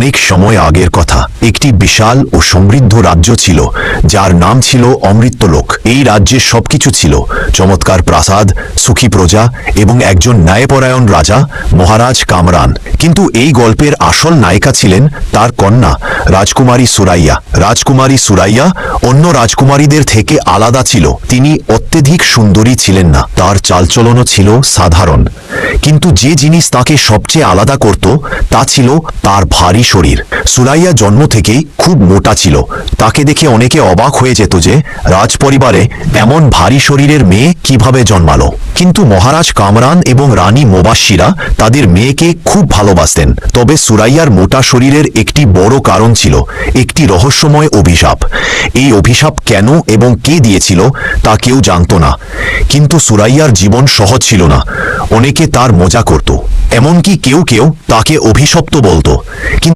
অনেক সময় আগের কথা। একটি বিশাল ও সমৃদ্ধ রাজ্য ছিল, যার নাম ছিল অমৃতলোক। এই রাজ্যে সবকিছু ছিল, চমৎকার প্রাসাদ, সুখী প্রজা এবং একজন ন্যায়পরায়ণ রাজা, মহারাজ কামরান। কিন্তু এই গল্পের আসল নায়িকা ছিলেন তার কন্যা, রাজকুমারী সুরাইয়া। রাজকুমারী সুরাইয়া অন্য রাজকুমারীদের থেকে আলাদা ছিল। তিনি অত্যধিক সুন্দরী ছিলেন না, তার চালচলনও ছিল সাধারণ। কিন্তু যে জিনিস তাকে সবচেয়ে আলাদা করত তা ছিল তার ভারী শরীর। সুরাইয়া জন্ম থেকেই খুব মোটা ছিল। তাকে দেখে অনেকে অবাক হয়ে যেত যে রাজপরিবারে এমন ভারী শরীরের মেয়ে কিভাবে জন্মালো। কিন্তু মহারাজ কামরান এবং রানী মোবাশ্বিরা তাদের মেয়েকে খুব ভালোবাসতেন। তবে সুরাইয়ার মোটা শরীরের একটি বড় কারণ ছিল, একটি রহস্যময় অভিশাপ। এই অভিশাপ কেন এবং কে দিয়েছিল তা কেউ জানত না। কিন্তু সুরাইয়ার জীবন সহজ ছিল না। অনেকে তার মজা করত, এমনকি কেউ কেউ তাকে অভিশপ্ত বলতো।